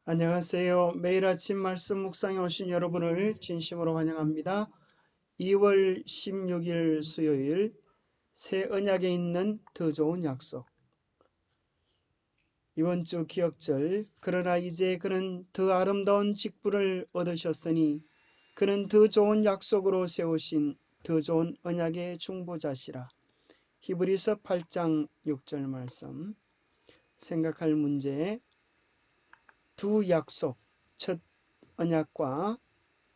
안녕하세요. 매일 아침 말씀 묵상에 오신 여러분을 진심으로 환영합니다. 2월 16일 수요일 새 언약에 있는 더 좋은 약속. 이번 주 기억절. 그러나 이제 그는 더 아름다운 직분을 얻으셨으니 그는 더 좋은 약속으로 세우신 더 좋은 언약의 중보자시라. 히브리서 8장 6절 말씀. 생각할 문제. 두 약속, 첫 언약과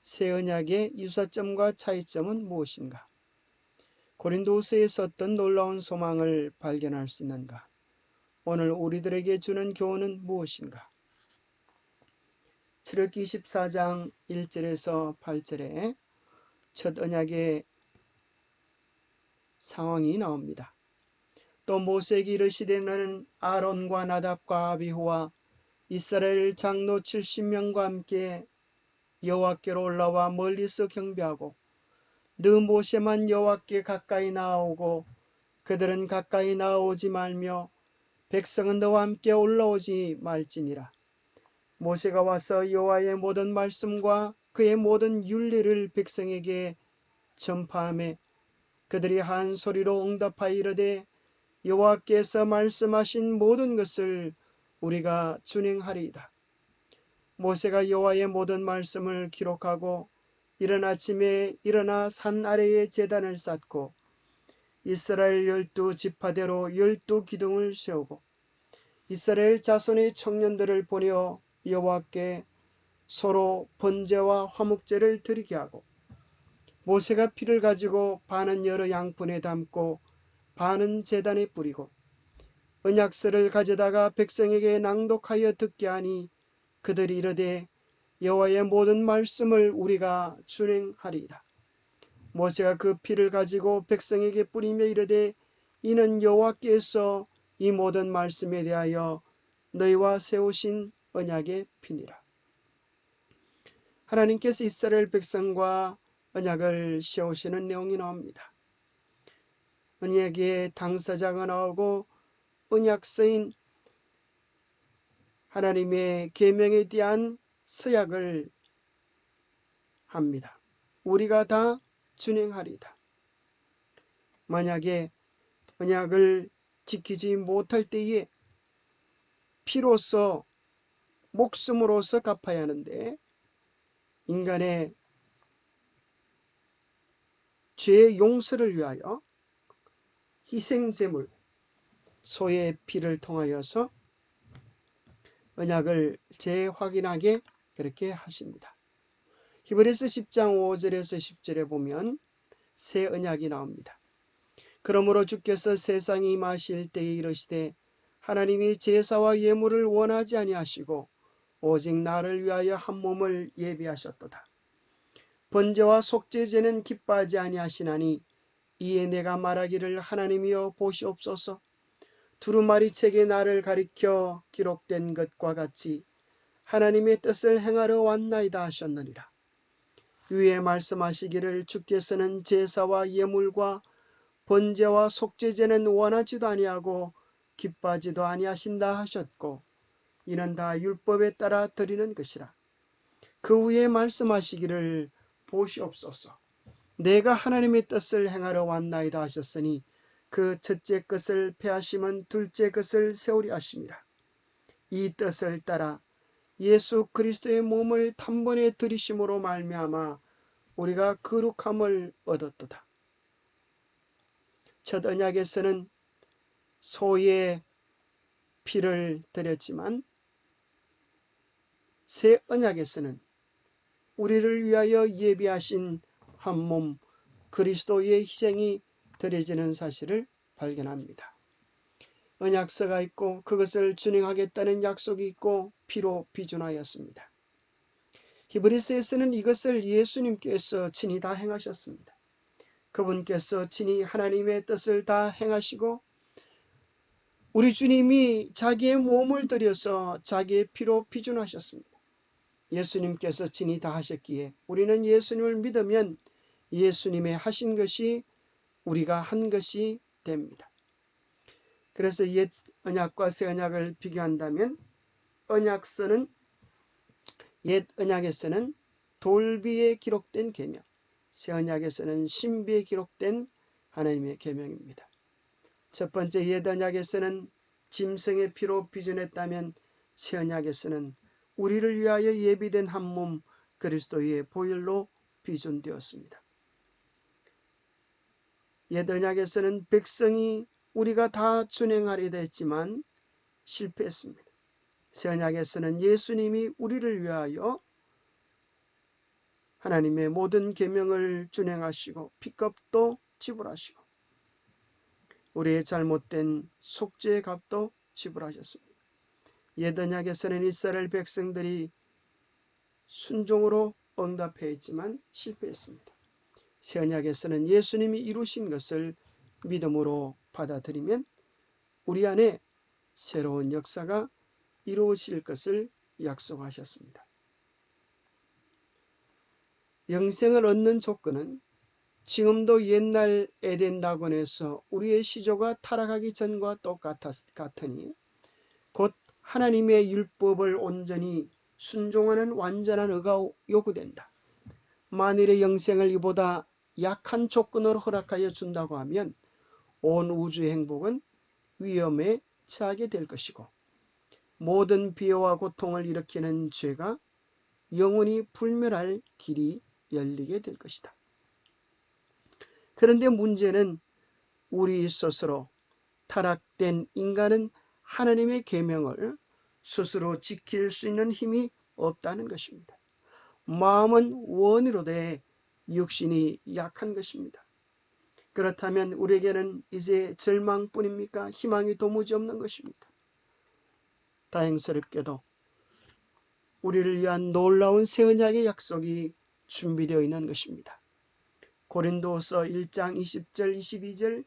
새 언약의 유사점과 차이점은 무엇인가? 고린도후서에 썼던 놀라운 소망을 발견할 수 있는가? 오늘 우리들에게 주는 교훈은 무엇인가? 출애굽기 24장 1절에서 8절에 첫 언약의 상황이 나옵니다. 또 모세에게 이르시되 너는 아론과 나답과 아비후와 이스라엘 장로 70명과 함께 여호와께로 올라와 멀리서 경배하고 너 모세만 여호와께 가까이 나아오고 그들은 가까이 나아오지 말며 백성은 너와 함께 올라오지 말지니라. 모세가 와서 여호와의 모든 말씀과 그의 모든 윤리를 백성에게 전파하며 그들이 한 소리로 응답하여 이르되 여호와께서 말씀하신 모든 것을 우리가 준행하리이다. 모세가 여호와의 모든 말씀을 기록하고 이른 아침에 일어나 산 아래에 제단을 쌓고 이스라엘 12지파대로 12기둥을 세우고 이스라엘 자손의 청년들을 보내어 여호와께 서로 번제와 화목제를 드리게 하고 모세가 피를 가지고 반은 여러 양푼에 담고 반은 제단에 뿌리고 언약서를 가져다가 백성에게 낭독하여 듣게 하니 그들이 이르되 여호와의 모든 말씀을 우리가 준행하리이다. 모세가 그 피를 가지고 백성에게 뿌리며 이르되 이는 여호와께서 이 모든 말씀에 대하여 너희와 세우신 언약의 피니라. 하나님께서 이스라엘 백성과 언약을 세우시는 내용이 나옵니다. 언약의 당사자가 나오고 언약서인 하나님의 계명에 대한 서약을 합니다. 우리가 다 준행하리이다. 만약에 언약을 지키지 못할 때에 피로서 목숨으로서 갚아야 하는데 인간의 죄의 용서를 위하여 희생제물 소의 피를 통하여서 언약을 재확인하게 그렇게 하십니다. 히브리서 10장 5절에서 10절에 보면 새 언약이 나옵니다. 그러므로 주께서 세상에 임하실 때에 이르시되 하나님이 제사와 예물을 원하지 아니하시고 오직 나를 위하여 한 몸을 예비하셨도다. 번제와 속죄제는 기뻐하지 아니하시나니 이에 내가 말하기를 하나님이여 보시옵소서. 두루마리 책에 나를 가리켜 기록된 것과 같이 하나님의 뜻을 행하러 왔나이다 하셨느니라. 위에 말씀하시기를 주께서는 제사와 예물과 번제와 속죄제는 원하지도 아니하고 기뻐하지도 아니하신다 하셨고 이는 다 율법에 따라 드리는 것이라. 그 후에 말씀하시기를 보시옵소서. 내가 하나님의 뜻을 행하러 왔나이다 하셨으니 그 첫째 것을 폐하시면 둘째 것을 세우리 하심이라. 이 뜻을 따라 예수 그리스도의 몸을 단번에 들이심으로 말미암아 우리가 거룩함을 얻었도다. 첫 언약에서는 소의 피를 드렸지만 새 언약에서는 우리를 위하여 예비하신 한 몸 그리스도의 희생이 드려지는 사실을 발견합니다. 언약서가 있고 그것을 준행하겠다는 약속이 있고 피로 비준하였습니다. 히브리서에서는 이것을 예수님께서 친히 다 행하셨습니다. 그분께서 친히 하나님의 뜻을 다 행하시고 우리 주님이 자기의 몸을 들여서 자기의 피로 비준하셨습니다. 예수님께서 친히 다 하셨기에 우리는 예수님을 믿으면 예수님의 하신 것이 우리가 한 것이 됩니다. 그래서 옛 언약과 새 언약을 비교한다면 언약서는 옛 언약에서는 돌비에 기록된 계명, 새 언약에서는 신비에 기록된 하나님의 계명입니다. 첫 번째 옛 언약에서는 짐승의 피로 비준했다면 새 언약에서는 우리를 위하여 예비된 한 몸 그리스도의 보혈로 비준되었습니다. 옛 언약에서는 백성이 우리가 다 준행하려 했지만 실패했습니다. 새 언약에서는 예수님이 우리를 위하여 하나님의 모든 계명을 준행하시고 피값도 지불하시고 우리의 잘못된 속죄의 값도 지불하셨습니다. 옛 언약에서는 이스라엘 백성들이 순종으로 응답했지만 실패했습니다. 새 언약에서는 예수님이 이루신 것을 믿음으로 받아들이면 우리 안에 새로운 역사가 이루어질 것을 약속하셨습니다. 영생을 얻는 조건은 지금도 옛날 에덴 낙원에서 우리의 시조가 타락하기 전과 똑같으니 곧 하나님의 율법을 온전히 순종하는 완전한 의가 요구된다. 만일의 영생을 이보다 약한 조건으로 허락하여 준다고 하면 온 우주의 행복은 위험에 처하게 될 것이고 모든 비호와 고통을 일으키는 죄가 영원히 불멸할 길이 열리게 될 것이다. 그런데 문제는 우리 스스로 타락된 인간은 하나님의 계명을 스스로 지킬 수 있는 힘이 없다는 것입니다. 마음은 원이로되 육신이 약한 것입니다. 그렇다면 우리에게는 이제 절망뿐입니까? 희망이 도무지 없는 것입니까? 다행스럽게도 우리를 위한 놀라운 새 언약의 약속이 준비되어 있는 것입니다. 고린도서 1장 20절 22절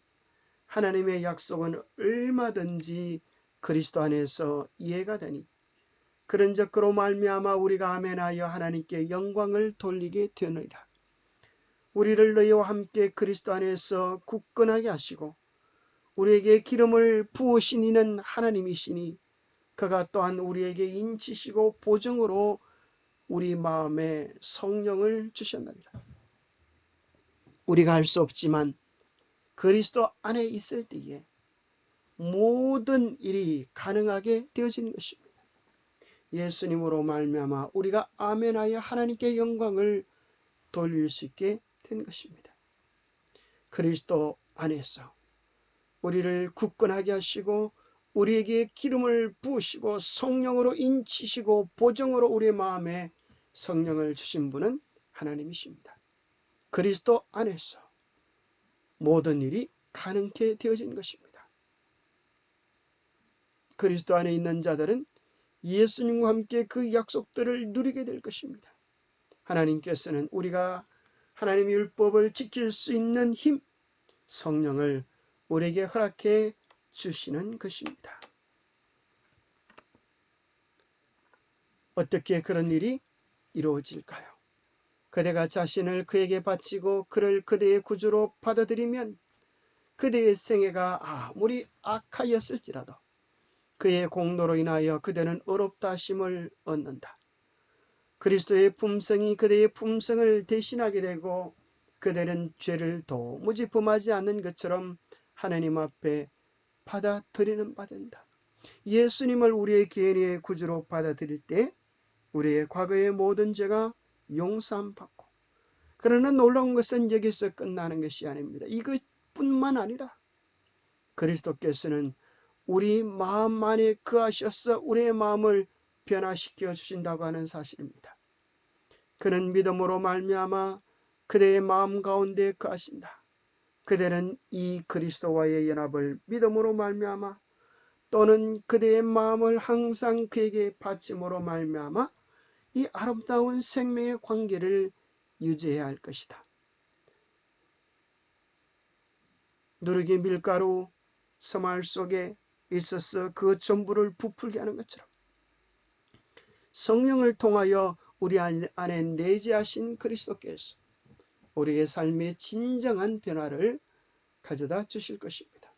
하나님의 약속은 얼마든지 그리스도 안에서 이해가 되니 그런즉 그로 말미암아 우리가 아멘하여 하나님께 영광을 돌리게 되느니라. 우리를 너희와 함께 그리스도 안에서 굳건하게 하시고 우리에게 기름을 부으신 이는 하나님이시니 그가 또한 우리에게 인치시고 보증으로 우리 마음에 성령을 주셨느니라. 우리가 할 수 없지만 그리스도 안에 있을 때에 모든 일이 가능하게 되어지는 것입니다. 예수님으로 말미암아 우리가 아멘하여 하나님께 영광을 돌릴 수 있게 된 것입니다. 그리스도 안에서 우리를 굳건하게 하시고 우리에게 기름을 부으시고 성령으로 인치시고 보정으로 우리의 마음에 성령을 주신 분은 하나님이십니다. 그리스도 안에서 모든 일이 가능케 되어진 것입니다. 그리스도 안에 있는 자들은 예수님과 함께 그 약속들을 누리게 될 것입니다. 하나님께서는 우리가 하나님의 율법을 지킬 수 있는 힘, 성령을 우리에게 허락해 주시는 것입니다. 어떻게 그런 일이 이루어질까요? 그대가 자신을 그에게 바치고 그를 그대의 구주로 받아들이면 그대의 생애가 아무리 악하였을지라도 그의 공로로 인하여 그대는 의롭다 하심을 얻는다. 그리스도의 품성이 그대의 품성을 대신하게 되고 그대는 죄를 도무지 범하지 않는 것처럼 하나님 앞에 받아들이는 바 된다. 예수님을 우리의 개인의 구주로 받아들일 때 우리의 과거의 모든 죄가 용서받고 그러나 놀라운 것은 여기서 끝나는 것이 아닙니다. 이것뿐만 아니라 그리스도께서는 우리 마음 안에 거하셔서 우리의 마음을 변화시켜 주신다고 하는 사실입니다. 그는 믿음으로 말미암아 그대의 마음 가운데 거하신다. 그대는 이 그리스도와의 연합을 믿음으로 말미암아 또는 그대의 마음을 항상 그에게 바침으로 말미암아 이 아름다운 생명의 관계를 유지해야 할 것이다. 누룩이 밀가루 서말 속에 있어서 그 전부를 부풀게 하는 것처럼 성령을 통하여 우리 안에 내재하신 그리스도께서 우리의 삶의 진정한 변화를 가져다 주실 것입니다.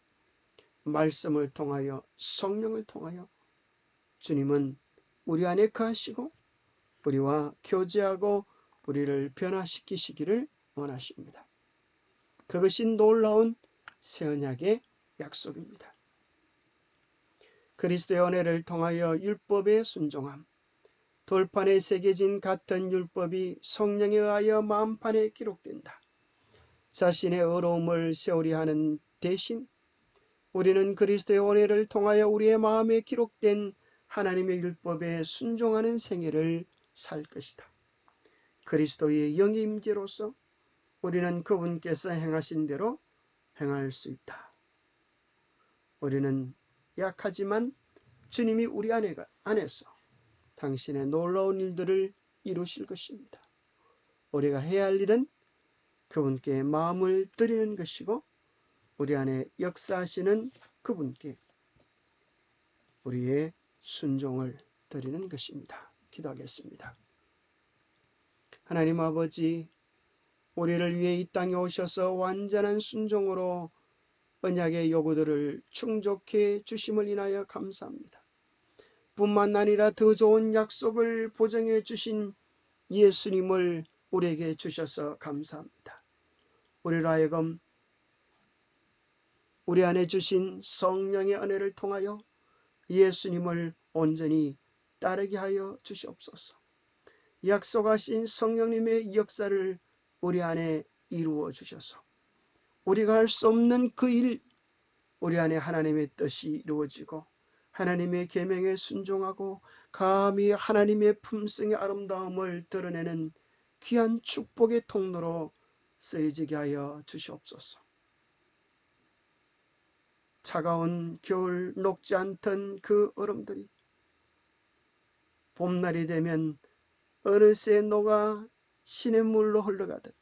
말씀을 통하여 성령을 통하여 주님은 우리 안에 거하시고 우리와 교제하고 우리를 변화시키시기를 원하십니다. 그것이 놀라운 새 언약의 약속입니다. 그리스도의 은혜를 통하여 율법에 순종함, 돌판에 새겨진 같은 율법이 성령에 의하여 마음판에 기록된다. 자신의 의로움을 세우리 하는 대신 우리는 그리스도의 은혜를 통하여 우리의 마음에 기록된 하나님의 율법에 순종하는 생애를 살 것이다. 그리스도의 영의 임재로서 우리는 그분께서 행하신 대로 행할 수 있다. 우리는 약하지만 주님이 우리 안에서 당신의 놀라운 일들을 이루실 것입니다. 우리가 해야 할 일은 그분께 마음을 드리는 것이고 우리 안에 역사하시는 그분께 우리의 순종을 드리는 것입니다. 기도하겠습니다. 하나님 아버지, 우리를 위해 이 땅에 오셔서 완전한 순종으로 언약의 요구들을 충족해 주심을 인하여 감사합니다. 뿐만 아니라 더 좋은 약속을 보증해 주신 예수님을 우리에게 주셔서 감사합니다. 우리로 하여금 우리 안에 주신 성령의 은혜를 통하여 예수님을 온전히 따르게 하여 주시옵소서. 약속하신 성령님의 역사를 우리 안에 이루어 주셔서 우리가 할 수 없는 그 일, 우리 안에 하나님의 뜻이 이루어지고 하나님의 계명에 순종하고 감히 하나님의 품성의 아름다움을 드러내는 귀한 축복의 통로로 쓰여지게 하여 주시옵소서. 차가운 겨울 녹지 않던 그 얼음들이 봄날이 되면 어느새 녹아 시냇물로 흘러가듯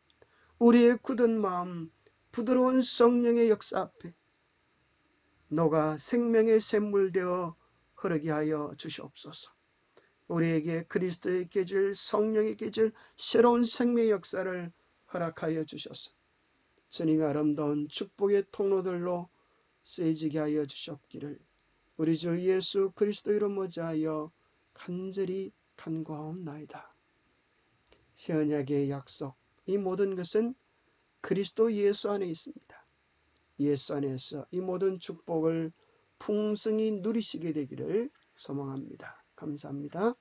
우리의 굳은 마음, 부드러운 성령의 역사 앞에 녹아 생명의 샘물 되어 흐르게 하여 주시옵소서. 우리에게 그리스도의 계절, 성령의 계절, 새로운 생명의 역사를 허락하여 주셔서 주님의 아름다운 축복의 통로들로 쓰여지게 하여 주셨기를 우리 주 예수 그리스도 이름 모자하여 간절히 간구하옵나이다. 새 언약의 약속, 이 모든 것은 그리스도 예수 안에 있습니다. 예수 안에서 이 모든 축복을 풍성히 누리시게 되기를 소망합니다. 감사합니다.